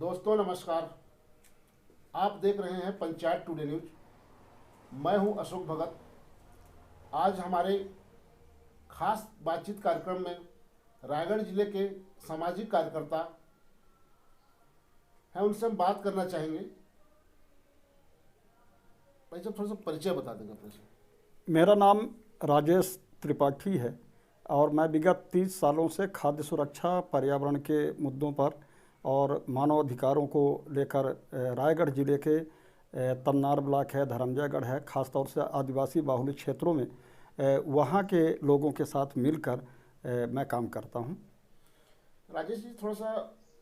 दोस्तों नमस्कार। आप देख रहे हैं पंचायत टुडे न्यूज। मैं हूं अशोक भगत। आज हमारे खास बातचीत कार्यक्रम में रायगढ़ जिले के सामाजिक कार्यकर्ता हैं, उनसे हम बात करना चाहेंगे। भाई साहब थोड़ा सा परिचय बता देंगे अपने से। मेरा नाम राजेश त्रिपाठी है और मैं विगत 30 सालों से खाद्य सुरक्षा, पर्यावरण के मुद्दों पर और मानव अधिकारों को लेकर रायगढ़ जिले के तन्नार ब्लॉक है, धर्मजयगढ़ है, ख़ासतौर से आदिवासी बाहुल्य क्षेत्रों में वहाँ के लोगों के साथ मिलकर मैं काम करता हूँ। राजेश जी, थोड़ा सा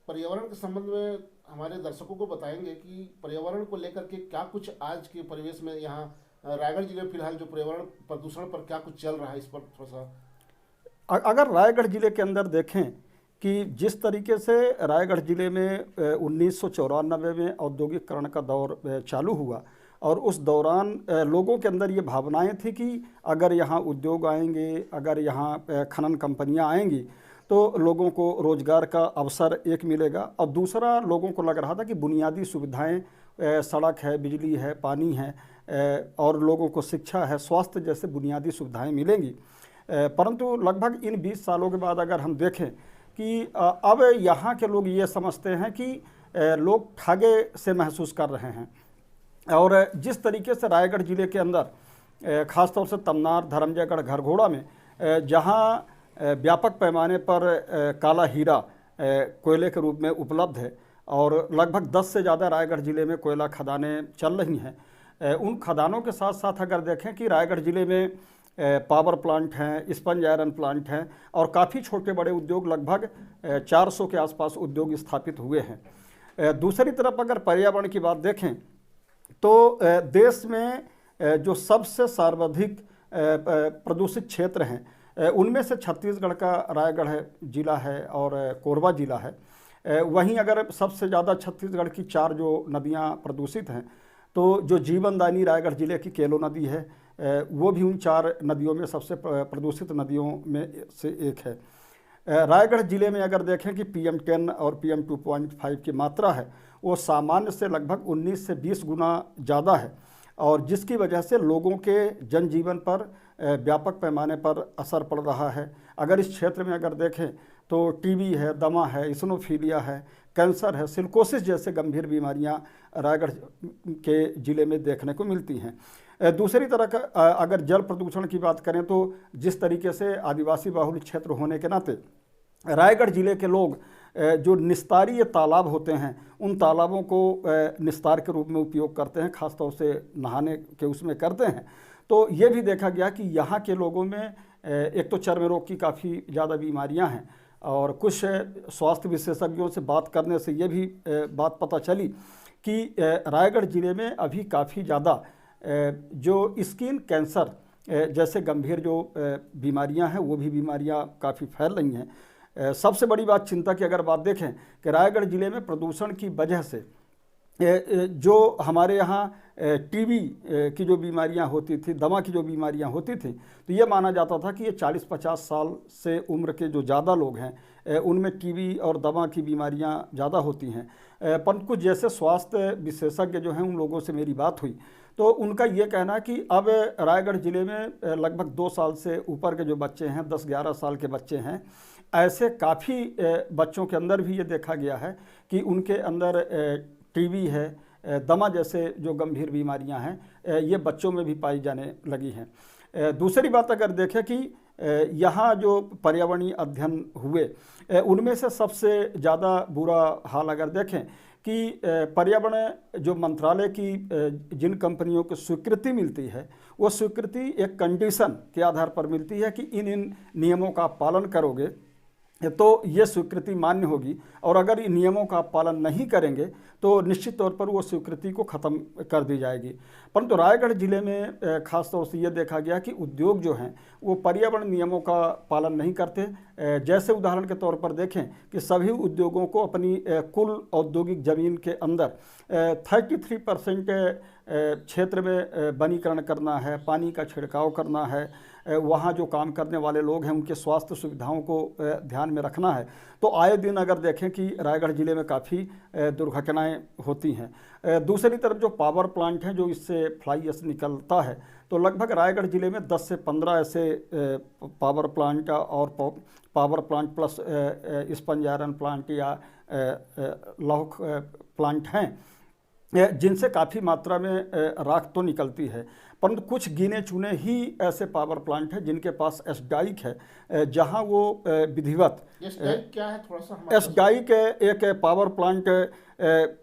पर्यावरण के संबंध में हमारे दर्शकों को बताएंगे कि पर्यावरण को लेकर के क्या कुछ आज के परिवेश में यहाँ रायगढ़ जिले में फिलहाल जो पर्यावरण प्रदूषण पर क्या कुछ चल रहा है, इस पर थोड़ा सा। अगर रायगढ़ जिले के अंदर देखें कि जिस तरीके से रायगढ़ जिले में 1994 में औद्योगिकरण का दौर चालू हुआ और उस दौरान लोगों के अंदर ये भावनाएं थी कि अगर यहाँ उद्योग आएंगे, अगर यहाँ खनन कंपनियाँ आएंगी तो लोगों को रोज़गार का अवसर एक मिलेगा और दूसरा लोगों को लग रहा था कि बुनियादी सुविधाएं, सड़क है, बिजली है, पानी है और लोगों को शिक्षा है, स्वास्थ्य जैसे बुनियादी सुविधाएं मिलेंगी। परंतु लगभग इन 20 सालों के बाद अगर हम देखें कि अब यहाँ के लोग ये समझते हैं कि लोग ठगे से महसूस कर रहे हैं और जिस तरीके से रायगढ़ जिले के अंदर ख़ासतौर से तमनार, धर्मजयगढ़, घरघोड़ा में जहाँ व्यापक पैमाने पर काला हीरा कोयले के रूप में उपलब्ध है और लगभग 10 से ज़्यादा रायगढ़ जिले में कोयला खदानें चल रही हैं। उन खदानों के साथ साथ अगर देखें कि रायगढ़ जिले में पावर प्लांट हैं, स्पंज आयरन प्लांट हैं और काफ़ी छोटे बड़े उद्योग, लगभग 400 के आसपास उद्योग स्थापित हुए हैं। दूसरी तरफ अगर पर्यावरण की बात देखें तो देश में जो सबसे सर्वाधिक प्रदूषित क्षेत्र हैं उनमें से छत्तीसगढ़ का रायगढ़ जिला है और कोरबा जिला है। वहीं अगर सबसे ज़्यादा छत्तीसगढ़ की 4 जो नदियाँ प्रदूषित हैं तो जो जीवनदायिनी रायगढ़ जिले की केलो नदी है वो भी उन 4 नदियों में सबसे प्रदूषित नदियों में से एक है। रायगढ़ जिले में अगर देखें कि PM10 और PM 2.5 की मात्रा है वो सामान्य से लगभग 19 से 20 गुना ज़्यादा है और जिसकी वजह से लोगों के जनजीवन पर व्यापक पैमाने पर असर पड़ रहा है। अगर इस क्षेत्र में अगर देखें तो टीबी है, दमा है, इस्नोफीलिया है, कैंसर है, सिलिकोसिस जैसे गंभीर बीमारियां रायगढ़ के ज़िले में देखने को मिलती हैं। दूसरी तरह अगर जल प्रदूषण की बात करें तो जिस तरीके से आदिवासी बाहुल्य क्षेत्र होने के नाते रायगढ़ जिले के लोग जो निस्तारीय तालाब होते हैं उन तालाबों को निस्तार के रूप में उपयोग करते हैं, ख़ासतौर से नहाने के उसमें करते हैं। तो ये भी देखा गया कि यहाँ के लोगों में एक तो चर्म रोग की काफ़ी ज़्यादा बीमारियाँ हैं और कुछ स्वास्थ्य विशेषज्ञों से बात करने से ये भी बात पता चली कि रायगढ़ ज़िले में अभी काफ़ी ज़्यादा जो स्किन कैंसर जैसे गंभीर जो बीमारियां हैं वो भी बीमारियां काफ़ी फैल रही हैं। सबसे बड़ी बात चिंता की अगर बात देखें कि रायगढ़ ज़िले में प्रदूषण की वजह से जो हमारे यहाँ टीबी की जो बीमारियां होती थी, दमा की जो बीमारियां होती थी, तो ये माना जाता था कि ये 40-50 साल से उम्र के जो ज़्यादा लोग हैं उनमें टीबी और दमा की बीमारियां ज़्यादा होती हैं। परंतु कुछ जैसे स्वास्थ्य विशेषज्ञ जो हैं उन लोगों से मेरी बात हुई तो उनका ये कहना है कि अब रायगढ़ ज़िले में लगभग 2 साल से ऊपर के जो बच्चे हैं, 10-11 साल के बच्चे हैं, ऐसे काफ़ी बच्चों के अंदर भी ये देखा गया है कि उनके अंदर टीबी है, दमा जैसे जो गंभीर बीमारियां हैं ये बच्चों में भी पाई जाने लगी हैं। दूसरी बात अगर देखें कि यहाँ जो पर्यावरणीय अध्ययन हुए उनमें से सबसे ज़्यादा बुरा हाल अगर देखें कि पर्यावरण जो मंत्रालय की जिन कंपनियों को स्वीकृति मिलती है वो स्वीकृति एक कंडीशन के आधार पर मिलती है कि इन नियमों का पालन करोगे तो ये स्वीकृति मान्य होगी और अगर इन नियमों का पालन नहीं करेंगे तो निश्चित तौर पर वो स्वीकृति को ख़त्म कर दी जाएगी। परंतु रायगढ़ ज़िले में ख़ास तौर से ये देखा गया कि उद्योग जो हैं वो पर्यावरण नियमों का पालन नहीं करते। जैसे उदाहरण के तौर पर देखें कि सभी उद्योगों को अपनी कुल औद्योगिक ज़मीन के अंदर 33% क्षेत्र में वनीकरण करना है, पानी का छिड़काव करना है, वहाँ जो काम करने वाले लोग हैं उनके स्वास्थ्य सुविधाओं को ध्यान में रखना है। तो आए दिन अगर देखें कि रायगढ़ ज़िले में काफ़ी दुर्घटनाएं होती हैं। दूसरी तरफ जो पावर प्लांट हैं जो इससे फ्लाई ऐश निकलता है, तो लगभग रायगढ़ ज़िले में 10 से 15 ऐसे पावर प्लांट और power plant plus sponge iron plant या लौह प्लांट हैं जिनसे काफ़ी मात्रा में राख तो निकलती है, परंतु कुछ गिने चुने ही ऐसे पावर प्लांट हैं जिनके पास एसडाइक है, जहां वो विधिवत क्या है थोड़ा सा एसडाइक एक पावर प्लांट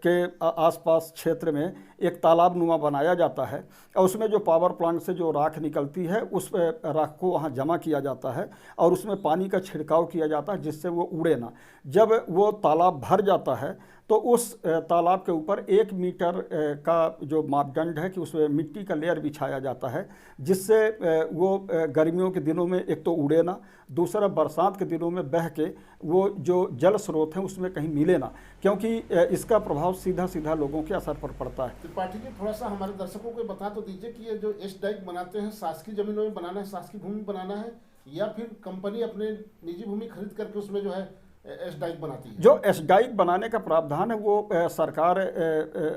के आसपास क्षेत्र में एक तालाब नुमा बनाया जाता है और उसमें जो पावर प्लांट से जो राख निकलती है उस राख को वहाँ जमा किया जाता है और उसमें पानी का छिड़काव किया जाता है जिससे वो उड़े ना। जब वो तालाब भर जाता है तो उस तालाब के ऊपर 1 मीटर का जो मापदंड है कि उसमें मिट्टी का लेयर बिछाया जाता है जिससे वो गर्मियों के दिनों में एक तो उड़े ना, दूसरा बरसात के दिनों में बह के वो जो जल स्रोत हैं उसमें कहीं मिले ना, क्योंकि इसका प्रभाव सीधा सीधा लोगों के असर पर पड़ता है। त्रिपाठी जी थोड़ा सा हमारे दर्शकों को बता तो दीजिए कि ये जो एसडाइक बनाते हैं शासकीय जमीनों में बनाना है, शासकीय भूमि बनाना है या फिर कंपनी अपने निजी भूमि खरीद करके उसमें जो है एसडाइक बनाती है? जो एसडाइक बनाने का प्रावधान है वो सरकार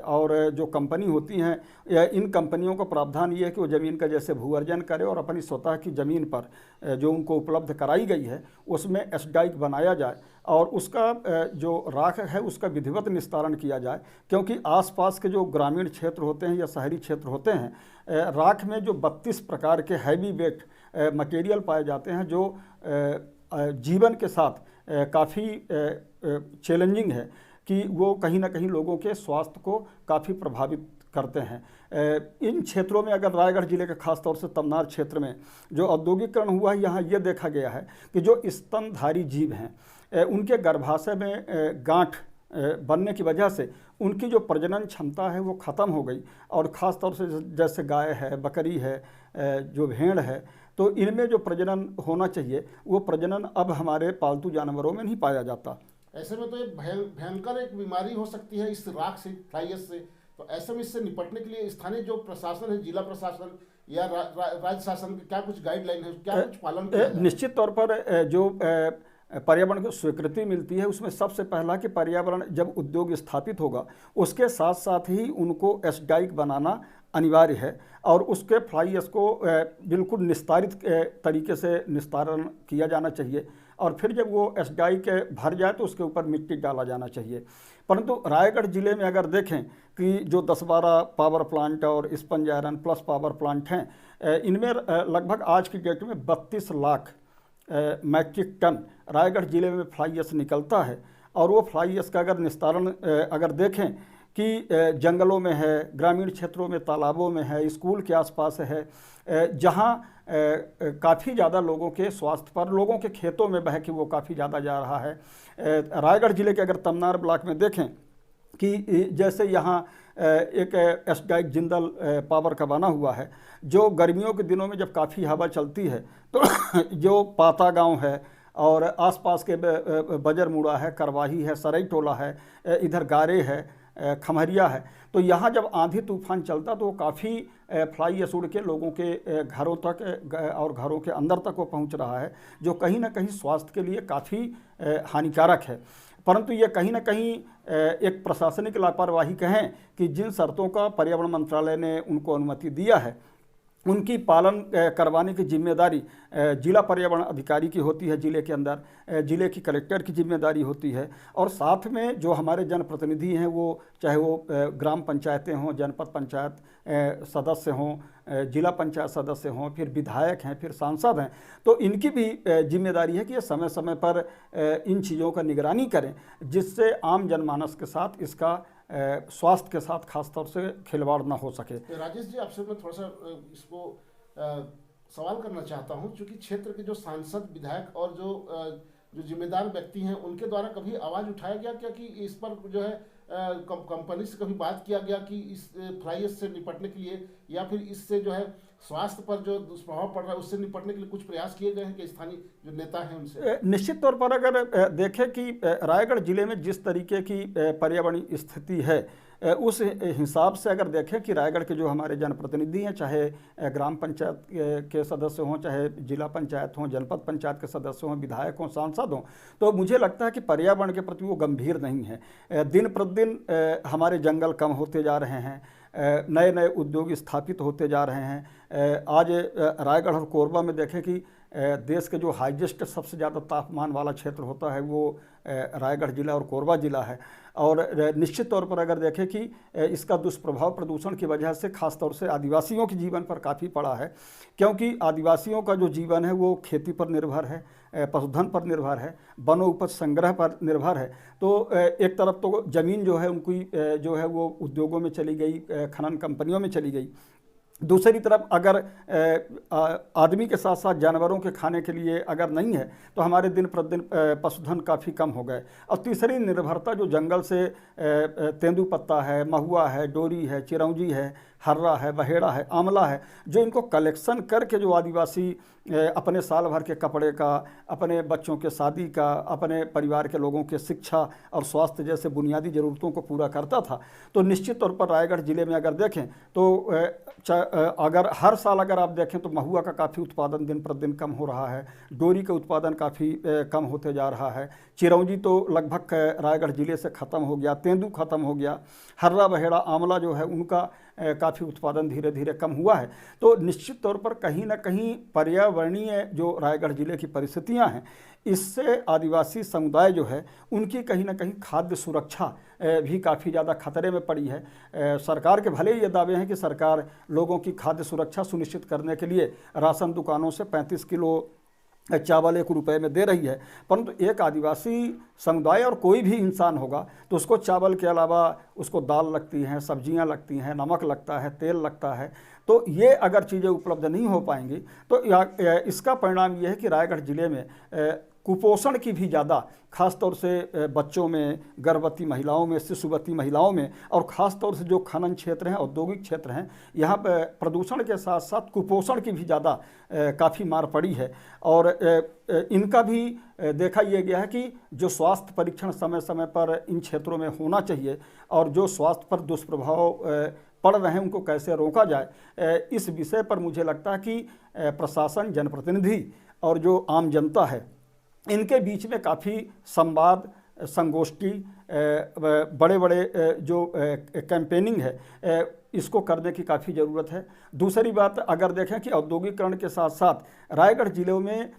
और जो कंपनी होती हैं इन कंपनियों का प्रावधान ये है कि वो ज़मीन का जैसे भू अर्जन करे और अपनी स्वतः की ज़मीन पर जो उनको उपलब्ध कराई गई है उसमें एसडाइक बनाया जाए और उसका जो राख है उसका विधिवत निस्तारण किया जाए, क्योंकि आसपास के जो ग्रामीण क्षेत्र होते हैं या शहरी क्षेत्र होते हैं राख में जो 32 प्रकार के हैवी वेट मटेरियल पाए जाते हैं जो जीवन के साथ काफ़ी चैलेंजिंग है कि वो कहीं ना कहीं लोगों के स्वास्थ्य को काफ़ी प्रभावित करते हैं। इन क्षेत्रों में अगर रायगढ़ जिले के खास तौर से तमनार क्षेत्र में जो औद्योगिकरण हुआ है यहाँ ये देखा गया है कि जो स्तनधारी जीव हैं उनके गर्भाशय में गांठ बनने की वजह से उनकी जो प्रजनन क्षमता है वो ख़त्म हो गई और ख़ास तौर से जैसे गाय है, बकरी है, जो भेड़ है, तो इनमें जो प्रजनन होना चाहिए वो प्रजनन अब हमारे पालतू जानवरों में नहीं पाया जाता। ऐसे में तो ये भयंकर एक बीमारी हो सकती है इस राख से, फ्लाई ऐश से। तो ऐसे में इससे निपटने के लिए स्थानीय जो प्रशासन है, जिला प्रशासन या राज्य शासन क्या कुछ गाइडलाइन है, क्या कुछ पालन किया जाए? निश्चित तौर पर जो पर्यावरण को स्वीकृति मिलती है उसमें सबसे पहला कि पर्यावरण जब उद्योग स्थापित होगा उसके साथ साथ ही उनको एसडाइक बनाना अनिवार्य है और उसके फ्लाई ऐश को बिल्कुल निस्तारित तरीके से निस्तारण किया जाना चाहिए और फिर जब वो एसडाइक भर जाए तो उसके ऊपर मिट्टी डाला जाना चाहिए। परंतु रायगढ़ जिले में अगर देखें कि जो 10-12 पावर प्लांट और sponge iron plus power plant हैं इनमें लगभग आज की डेट में 32 लाख मैट्रिक टन रायगढ़ जिले में फ्लाई ऐश निकलता है और वो फ्लाई ऐश का अगर निस्तारण अगर देखें कि जंगलों में है, ग्रामीण क्षेत्रों में तालाबों में है, स्कूल के आसपास है, जहाँ काफ़ी ज़्यादा लोगों के स्वास्थ्य पर, लोगों के खेतों में बह के वो काफ़ी ज़्यादा जा रहा है। रायगढ़ जिले के अगर तमनार ब्लॉक में देखें कि जैसे यहाँ एक एसडाइक जिंदल पावर का बना हुआ है जो गर्मियों के दिनों में जब काफ़ी हवा चलती है तो जो पाता गांव है और आसपास के बजरमुड़ा है, करवाही है, सरई टोला है, इधर गारे है, खमहरिया है, तो यहाँ जब आंधी तूफान चलता तो वो काफ़ी फ्लाई ऐश उड़ के लोगों के घरों तक और घरों के अंदर तक वो पहुँच रहा है जो कहीं ना कहीं स्वास्थ्य के लिए काफ़ी हानिकारक है। परंतु ये कहीं ना कहीं एक प्रशासनिक लापरवाही कहें कि जिन शर्तों का पर्यावरण मंत्रालय ने उनको अनुमति दिया है उनकी पालन करवाने की जिम्मेदारी जिला पर्यावरण अधिकारी की होती है, जिले के अंदर जिले की कलेक्टर की जिम्मेदारी होती है और साथ में जो हमारे जनप्रतिनिधि हैं वो चाहे वो ग्राम पंचायतें हों, जनपद पंचायत सदस्य हों, जिला पंचायत सदस्य हों, फिर विधायक हैं, फिर सांसद हैं, तो इनकी भी जिम्मेदारी है कि ये समय समय पर इन चीज़ों का निगरानी करें जिससे आम जनमानस के साथ इसका स्वास्थ्य के साथ खास तौर से खिलवाड़ ना हो सके। राजेश जी आपसे मैं थोड़ा सा इसको सवाल करना चाहता हूं, क्योंकि क्षेत्र के जो सांसद, विधायक और जो जिम्मेदार व्यक्ति हैं उनके द्वारा कभी आवाज़ उठाया गया क्या कि इस पर जो है कंपनी से कभी बात किया गया कि इस फ्लाई ऐश से निपटने के लिए या फिर इससे जो है स्वास्थ्य पर जो दुष्प्रभाव पड़ रहा है उससे निपटने के लिए कुछ प्रयास किए गए हैं कि स्थानीय जो नेता हैं उनसे? निश्चित तौर पर अगर देखें कि रायगढ़ जिले में जिस तरीके की पर्यावरणीय स्थिति है, उस हिसाब से अगर देखें कि रायगढ़ के जो हमारे जनप्रतिनिधि हैं, चाहे ग्राम पंचायत के सदस्य हों, चाहे जिला पंचायत हों, जनपद पंचायत के सदस्य हों, विधायक हों, सांसद हों, तो मुझे लगता है कि पर्यावरण के प्रति वो गंभीर नहीं है। दिन प्रतिदिन हमारे जंगल कम होते जा रहे हैं, नए नए उद्योग स्थापित होते जा रहे हैं। आज रायगढ़ और कोरबा में देखें कि देश के जो हाईएस्ट सबसे ज़्यादा तापमान वाला क्षेत्र होता है वो रायगढ़ जिला और कोरबा जिला है। और निश्चित तौर पर अगर देखें कि इसका दुष्प्रभाव प्रदूषण की वजह से खास तौर से आदिवासियों के जीवन पर काफ़ी पड़ा है, क्योंकि आदिवासियों का जो जीवन है वो खेती पर निर्भर है, पशुधन पर निर्भर है, वनोपज संग्रह पर निर्भर है। तो एक तरफ तो ज़मीन जो है उनकी जो है वो उद्योगों में चली गई, खनन कंपनियों में चली गई। दूसरी तरफ अगर आदमी के साथ साथ जानवरों के खाने के लिए अगर नहीं है तो हमारे दिन प्रतिदिन पशुधन काफ़ी कम हो गए। और तीसरी निर्भरता जो जंगल से तेंदुपत्ता है, महुआ है, डोरी है, चिरौंजी है, हर्रा है, बहेड़ा है, आंवला है, जो इनको कलेक्शन करके जो आदिवासी अपने साल भर के कपड़े का, अपने बच्चों के शादी का, अपने परिवार के लोगों के शिक्षा और स्वास्थ्य जैसे बुनियादी ज़रूरतों को पूरा करता था। तो निश्चित तौर पर रायगढ़ ज़िले में अगर देखें तो अगर हर साल अगर आप देखें तो महुआ का काफ़ी उत्पादन दिन प्रतिदिन कम हो रहा है, डोरी का उत्पादन काफ़ी कम होते जा रहा है, चिरौंजी तो लगभग रायगढ़ ज़िले से ख़त्म हो गया, तेंदू ख़त्म हो गया, हर्रा बहेड़ा आंवला जो है उनका काफ़ी उत्पादन धीरे धीरे कम हुआ है। तो निश्चित तौर पर कहीं ना कहीं पर्यावरणीय जो रायगढ़ ज़िले की परिस्थितियां हैं, इससे आदिवासी समुदाय जो है उनकी कहीं ना कहीं खाद्य सुरक्षा भी काफ़ी ज़्यादा खतरे में पड़ी है। सरकार के भले ये दावे हैं कि सरकार लोगों की खाद्य सुरक्षा सुनिश्चित करने के लिए राशन दुकानों से 35 किलो चावल 1 रुपये में दे रही है, परंतु एक आदिवासी समुदाय और कोई भी इंसान होगा तो उसको चावल के अलावा उसको दाल लगती हैं, सब्जियां लगती हैं, नमक लगता है, तेल लगता है। तो ये अगर चीज़ें उपलब्ध नहीं हो पाएंगी तो इसका परिणाम ये है कि रायगढ़ ज़िले में कुपोषण की भी ज़्यादा, खास तौर से बच्चों में, गर्भवती महिलाओं में, शिशुवती महिलाओं में, और ख़ास तौर से जो खनन क्षेत्र हैं, औद्योगिक क्षेत्र हैं, यहाँ पर प्रदूषण के साथ साथ कुपोषण की भी ज़्यादा काफ़ी मार पड़ी है। और इनका भी देखा यह गया है कि जो स्वास्थ्य परीक्षण समय समय पर इन क्षेत्रों में होना चाहिए और जो स्वास्थ्य पर दुष्प्रभाव पड़ रहे हैं उनको कैसे रोका जाए, इस विषय पर मुझे लगता है कि प्रशासन, जनप्रतिनिधि और जो आम जनता है, इनके बीच में काफ़ी संवाद, संगोष्ठी, बड़े बड़े जो कैंपेनिंग है, इसको करने की काफ़ी ज़रूरत है। दूसरी बात अगर देखें कि औद्योगिकरण के साथ साथ रायगढ़ ज़िले में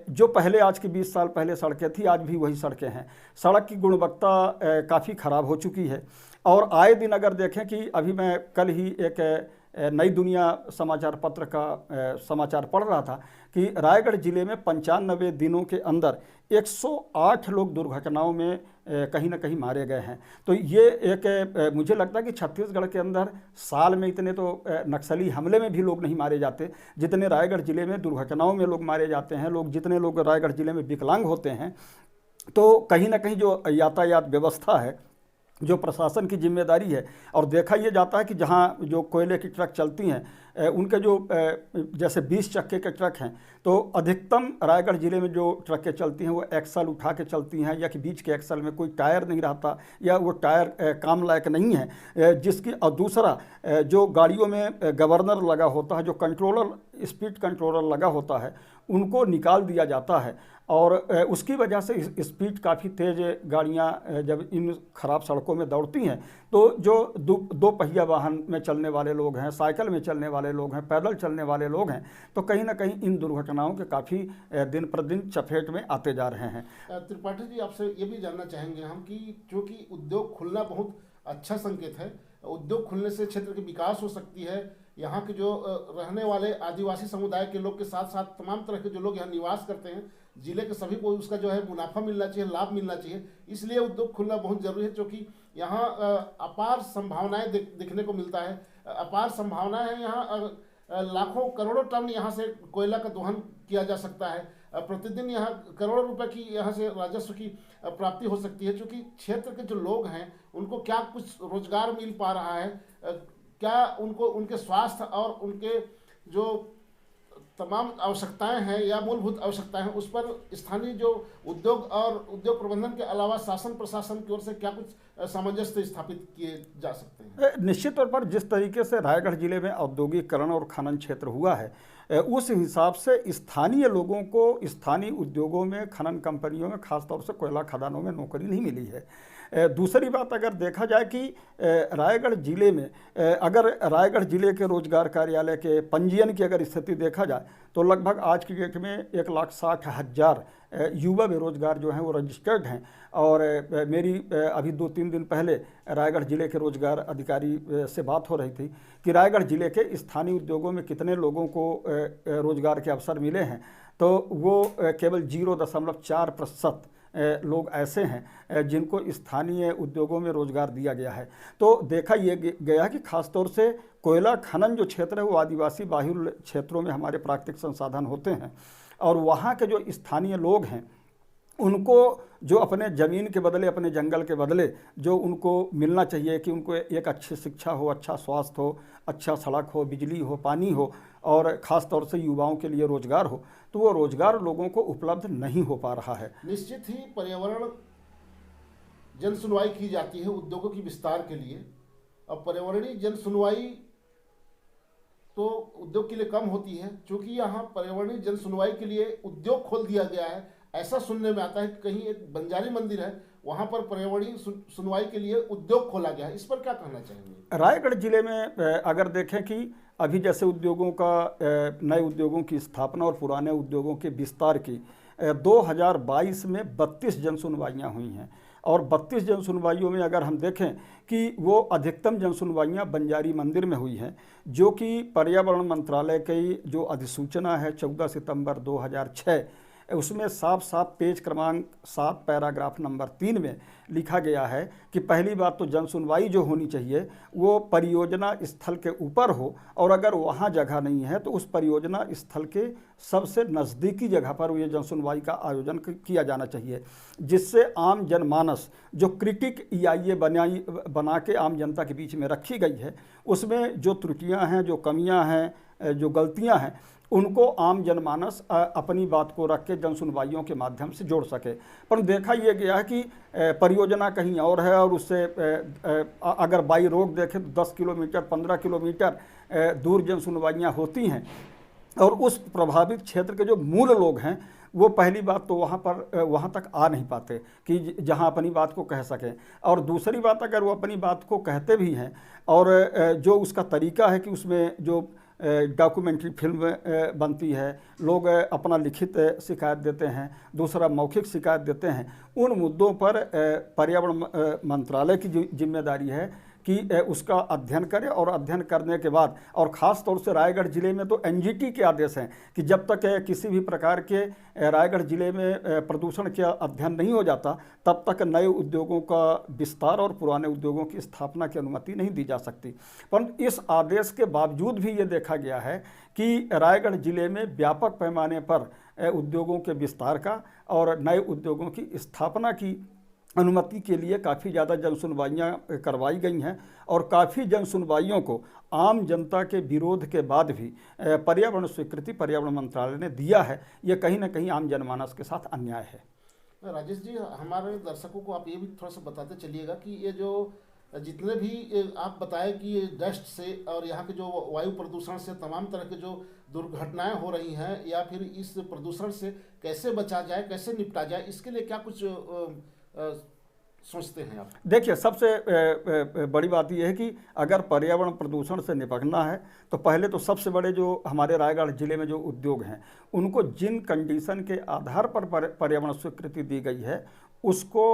जो पहले आज के 20 साल पहले सड़कें थी, आज भी वही सड़कें हैं। सड़क की गुणवत्ता काफ़ी ख़राब हो चुकी है। और आए दिन अगर देखें कि अभी मैं कल ही एक नई दुनिया समाचार पत्र का समाचार पढ़ रहा था कि रायगढ़ ज़िले में 95 दिनों के अंदर 108 लोग दुर्घटनाओं में कहीं ना कहीं मारे गए हैं। तो ये एक मुझे लगता है कि छत्तीसगढ़ के अंदर साल में इतने तो नक्सली हमले में भी लोग नहीं मारे जाते जितने रायगढ़ ज़िले में दुर्घटनाओं में लोग मारे जाते हैं। जितने लोग रायगढ़ ज़िले में विकलांग होते हैं। तो कहीं ना कहीं जो यातायात व्यवस्था है, जो प्रशासन की जिम्मेदारी है, और देखा ये जाता है कि जहाँ जो कोयले की ट्रक चलती हैं, उनके जो जैसे 20 चक्के के ट्रक हैं, तो अधिकतम रायगढ़ ज़िले में जो ट्रकें चलती हैं वो एक्सल उठा के चलती हैं, या कि बीच के एक्सल में कोई टायर नहीं रहता, या वो टायर काम लायक नहीं है जिसकी। और दूसरा, जो गाड़ियों में गवर्नर लगा होता है, जो कंट्रोलर, स्पीड कंट्रोलर लगा होता है, उनको निकाल दिया जाता है। और उसकी वजह से स्पीड काफ़ी तेज़ गाड़ियाँ जब इन ख़राब सड़कों में दौड़ती हैं, तो जो दो पहिया वाहन में चलने वाले लोग हैं, साइकिल में चलने वाले लोग हैं, पैदल चलने वाले लोग हैं, तो कहीं ना कहीं इन दुर्घटनाओं के काफ़ी दिन प्रतिदिन चपेट में आते जा रहे हैं। त्रिपाठी जी, आपसे ये भी जानना चाहेंगे हम कि जो कि उद्योग खुलना बहुत अच्छा संकेत है, उद्योग खुलने से क्षेत्र की विकास हो सकती है, यहाँ के जो रहने वाले आदिवासी समुदाय के लोग के साथ साथ तमाम तरह के जो लोग यहाँ निवास करते हैं, जिले के सभी को उसका जो है मुनाफा मिलना चाहिए, लाभ मिलना चाहिए। इसलिए उद्योग खुलना बहुत जरूरी है, क्योंकि यहाँ अपार संभावनाएं दिखने को मिलता है, अपार संभावनाएं हैं। यहाँ लाखों करोड़ों टन यहाँ से कोयला का दोहन किया जा सकता है, प्रतिदिन यहाँ करोड़ों रुपए की यहाँ से राजस्व की प्राप्ति हो सकती है। क्योंकि क्षेत्र के जो लोग हैं उनको क्या कुछ रोजगार मिल पा रहा है, क्या उनको उनके स्वास्थ्य और उनके जो तमाम आवश्यकताएं हैं या मूलभूत आवश्यकताएं हैं, उस पर स्थानीय जो उद्योग और उद्योग प्रबंधन के अलावा शासन प्रशासन की ओर से क्या कुछ सामंजस्य स्थापित किए जा सकते हैं? निश्चित तौर पर जिस तरीके से रायगढ़ जिले में औद्योगिकरण और खनन क्षेत्र हुआ है, उस हिसाब से स्थानीय लोगों को स्थानीय उद्योगों में, खनन कंपनियों में, खासतौर से कोयला खदानों में नौकरी नहीं मिली है। दूसरी बात अगर देखा जाए कि रायगढ़ जिले में, अगर रायगढ़ जिले के रोजगार कार्यालय के पंजीयन की अगर स्थिति देखा जाए तो लगभग आज की डेट में 1,60,000 युवा बेरोजगार जो हैं वो रजिस्टर्ड हैं। और मेरी अभी 2-3 दिन पहले रायगढ़ जिले के रोजगार अधिकारी से बात हो रही थी कि रायगढ़ जिले के स्थानीय उद्योगों में कितने लोगों को रोजगार के अवसर मिले हैं, तो वो केवल 0.4% लोग ऐसे हैं जिनको स्थानीय उद्योगों में रोजगार दिया गया है। तो देखा ये गया कि खासतौर से कोयला खनन जो क्षेत्र है वो आदिवासी बाहुल्य क्षेत्रों में हमारे प्राकृतिक संसाधन होते हैं, और वहाँ के जो स्थानीय लोग हैं उनको जो अपने ज़मीन के बदले, अपने जंगल के बदले जो उनको मिलना चाहिए कि उनको एक अच्छी शिक्षा हो, अच्छा स्वास्थ्य हो, अच्छा सड़क हो, बिजली हो, पानी हो, और ख़ास तौर से युवाओं के लिए रोज़गार हो, तो वो रोज़गार लोगों को उपलब्ध नहीं हो पा रहा है। निश्चित ही पर्यावरण जन सुनवाई की जाती है उद्योगों की विस्तार के लिए। अब पर्यावरणीय जन सुनवाई तो उद्योग के लिए कम होती है, क्योंकि यहाँ पर्यावरणीय जन सुनवाई के लिए उद्योग खोल दिया गया है। ऐसा सुनने में आता है कि कहीं एक बंजारी मंदिर है, वहाँ पर पर्यावरणीय सुनवाई के लिए उद्योग खोला गया है। इस पर क्या कहना चाहेंगे? रायगढ़ जिले में अगर देखें कि अभी जैसे उद्योगों का, नए उद्योगों की स्थापना और पुराने उद्योगों के विस्तार की 2022 में 32 जन सुनवाइयाँ हुई हैं, और 32 जन सुनवाइयों में अगर हम देखें कि वो अधिकतम जन सुनवाइयाँ बंजारी मंदिर में हुई हैं, जो कि पर्यावरण मंत्रालय की जो अधिसूचना है 14 सितंबर 2006, उसमें साफ साफ पेज क्रमांक 7 पैराग्राफ नंबर 3 में लिखा गया है कि पहली बात तो जन सुनवाई जो होनी चाहिए वो परियोजना स्थल के ऊपर हो, और अगर वहाँ जगह नहीं है तो उस परियोजना स्थल के सबसे नज़दीकी जगह पर ये जन सुनवाई का आयोजन किया जाना चाहिए, जिससे आम जनमानस जो क्रिटिक EIA बना के आम जनता के बीच में रखी गई है, उसमें जो त्रुटियाँ हैं, जो कमियाँ हैं, जो गलतियाँ हैं, उनको आम जनमानस अपनी बात को रख के जन सुनवाइयों के माध्यम से जोड़ सके। पर देखा यह गया है कि परियोजना कहीं और है, और उससे अगर बाई रोड देखें तो 10 किलोमीटर 15 किलोमीटर दूर जन सुनवाइयाँ होती हैं, और उस प्रभावित क्षेत्र के जो मूल लोग हैं वो पहली बात तो वहाँ तक आ नहीं पाते कि जहाँ अपनी बात को कह सकें, और दूसरी बात अगर वो अपनी बात को कहते भी हैं और जो उसका तरीका है कि उसमें जो डॉक्यूमेंट्री फिल्म बनती है, लोग अपना लिखित शिकायत देते हैं, दूसरा मौखिक शिकायत देते हैं, उन मुद्दों पर पर्यावरण मंत्रालय की जिम्मेदारी है कि उसका अध्ययन करे, और अध्ययन करने के बाद, और ख़ास तौर से रायगढ़ ज़िले में तो NGT के आदेश हैं कि जब तक किसी भी प्रकार के रायगढ़ ज़िले में प्रदूषण का अध्ययन नहीं हो जाता तब तक नए उद्योगों का विस्तार और पुराने उद्योगों की स्थापना की अनुमति नहीं दी जा सकती। परंतु इस आदेश के बावजूद भी ये देखा गया है कि रायगढ़ ज़िले में व्यापक पैमाने पर उद्योगों के विस्तार का और नए उद्योगों की स्थापना की अनुमति के लिए काफ़ी ज़्यादा जन सुनवाइयाँ करवाई गई हैं, और काफ़ी जन सुनवाइयों को आम जनता के विरोध के बाद भी पर्यावरण स्वीकृति पर्यावरण मंत्रालय ने दिया है। ये कहीं ना कहीं आम जनमानस के साथ अन्याय है। राजेश जी, हमारे दर्शकों को आप ये भी थोड़ा सा बताते चलिएगा कि ये जो जितने भी आप बताए कि ये डस्ट से और यहाँ के जो वायु प्रदूषण से तमाम तरह के जो दुर्घटनाएं हो रही हैं, या फिर इस प्रदूषण से कैसे बचा जाए, कैसे निपटा जाए, इसके लिए क्या कुछ सोचते हैं आप? देखिए, सबसे बड़ी बात यह है कि अगर पर्यावरण प्रदूषण से निपटना है तो पहले तो सबसे बड़े जो हमारे रायगढ़ जिले में जो उद्योग हैं उनको जिन कंडीशन के आधार पर पर्यावरण स्वीकृति दी गई है उसको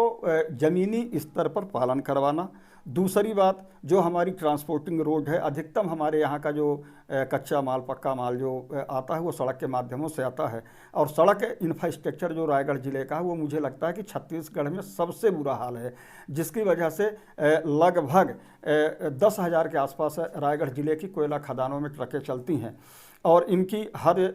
ज़मीनी स्तर पर पालन करवाना। दूसरी बात, जो हमारी ट्रांसपोर्टिंग रोड है, अधिकतम हमारे यहाँ का जो कच्चा माल पक्का माल जो आता है वो सड़क के माध्यमों से आता है, और सड़क इंफ्रास्ट्रक्चर जो रायगढ़ ज़िले का है वो मुझे लगता है कि छत्तीसगढ़ में सबसे बुरा हाल है, जिसकी वजह से लगभग 10,000 के आसपास रायगढ़ ज़िले की कोयला खदानों में ट्रकें चलती हैं, और इनकी हर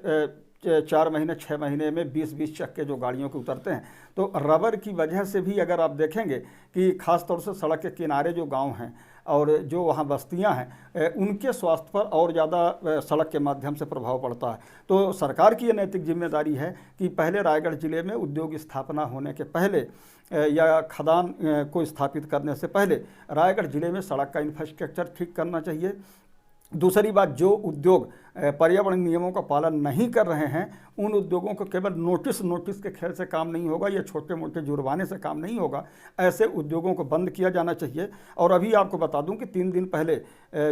4 महीने 6 महीने में 20-20 चक्के जो गाड़ियों के उतरते हैं। तो रबर की वजह से भी अगर आप देखेंगे कि ख़ास तौर से सड़क के किनारे जो गांव हैं और जो वहाँ बस्तियां हैं, उनके स्वास्थ्य पर और ज़्यादा सड़क के माध्यम से प्रभाव पड़ता है। तो सरकार की ये नैतिक जिम्मेदारी है कि पहले रायगढ़ ज़िले में उद्योग स्थापना होने के पहले या खदान को स्थापित करने से पहले रायगढ़ ज़िले में सड़क का इंफ्रास्ट्रक्चर ठीक करना चाहिए। दूसरी बात, जो उद्योग पर्यावरण नियमों का पालन नहीं कर रहे हैं उन उद्योगों को केवल नोटिस के खेल से काम नहीं होगा या छोटे मोटे जुर्माने से काम नहीं होगा। ऐसे उद्योगों को बंद किया जाना चाहिए। और अभी आपको बता दूं कि 3 दिन पहले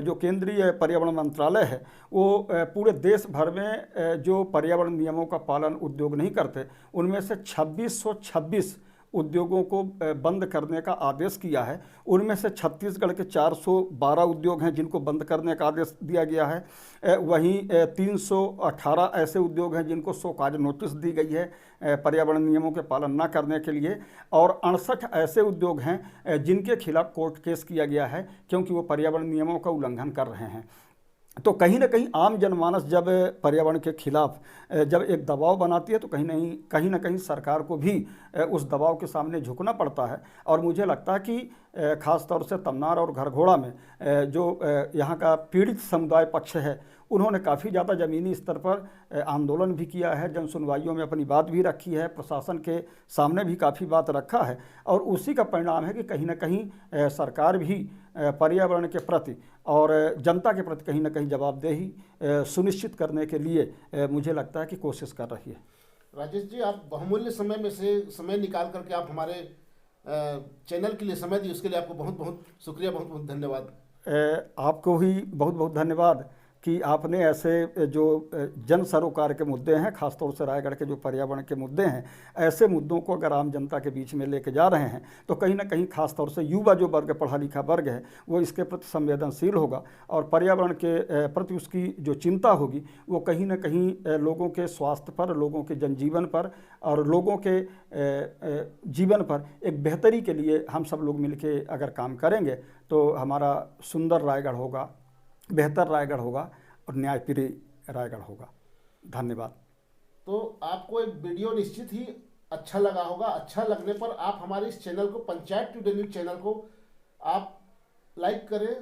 जो केंद्रीय पर्यावरण मंत्रालय है वो पूरे देश भर में जो पर्यावरण नियमों का पालन उद्योग नहीं करते उनमें से 2626 उद्योगों को बंद करने का आदेश किया है। उनमें से छत्तीसगढ़ के 412 उद्योग हैं जिनको बंद करने का आदेश दिया गया है। वहीं 318 ऐसे उद्योग हैं जिनको सो कॉज नोटिस दी गई है पर्यावरण नियमों के पालन न करने के लिए, और 68 ऐसे उद्योग हैं जिनके खिलाफ कोर्ट केस किया गया है क्योंकि वो पर्यावरण नियमों का उल्लंघन कर रहे हैं। तो कहीं ना कहीं आम जनमानस जब पर्यावरण के खिलाफ जब एक दबाव बनाती है तो कहीं ना कहीं सरकार को भी उस दबाव के सामने झुकना पड़ता है। और मुझे लगता है कि ख़ास तौर से तमनार और घरघोड़ा में जो यहाँ का पीड़ित समुदाय पक्ष है उन्होंने काफ़ी ज़्यादा ज़मीनी स्तर पर आंदोलन भी किया है, जन सुनवाइयों में अपनी बात भी रखी है, प्रशासन के सामने भी काफ़ी बात रखा है। और उसी का परिणाम है कि कहीं ना कहीं सरकार भी पर्यावरण के प्रति और जनता के प्रति कहीं ना कहीं जवाबदेही सुनिश्चित करने के लिए मुझे लगता है कि कोशिश कर रही है। राजेश जी, आप बहुमूल्य समय में से समय निकाल करके आप हमारे चैनल के लिए समय दिए, उसके लिए आपको बहुत बहुत शुक्रिया, बहुत बहुत धन्यवाद। आपको भी बहुत बहुत धन्यवाद कि आपने ऐसे जो जन सरोकार के मुद्दे हैं, खासतौर से रायगढ़ के जो पर्यावरण के मुद्दे हैं, ऐसे मुद्दों को अगर आम जनता के बीच में लेके जा रहे हैं तो कहीं ना कहीं खासतौर से युवा जो वर्ग, पढ़ा लिखा वर्ग है, वो इसके प्रति संवेदनशील होगा और पर्यावरण के प्रति उसकी जो चिंता होगी वो कहीं ना कहीं लोगों के स्वास्थ्य पर, लोगों के जनजीवन पर और लोगों के जीवन पर एक बेहतरी के लिए हम सब लोग मिलके अगर काम करेंगे तो हमारा सुंदर रायगढ़ होगा, बेहतर रायगढ़ होगा और न्यायप्रिय रायगढ़ होगा। धन्यवाद। तो आपको एक वीडियो निश्चित ही अच्छा लगा होगा। अच्छा लगने पर आप हमारे इस चैनल को, पंचायत टुडे न्यूज़ चैनल को आप लाइक करें,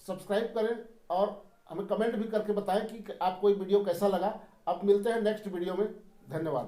सब्सक्राइब करें और हमें कमेंट भी करके बताएं कि आपको ये वीडियो कैसा लगा। अब मिलते हैं नेक्स्ट वीडियो में। धन्यवाद।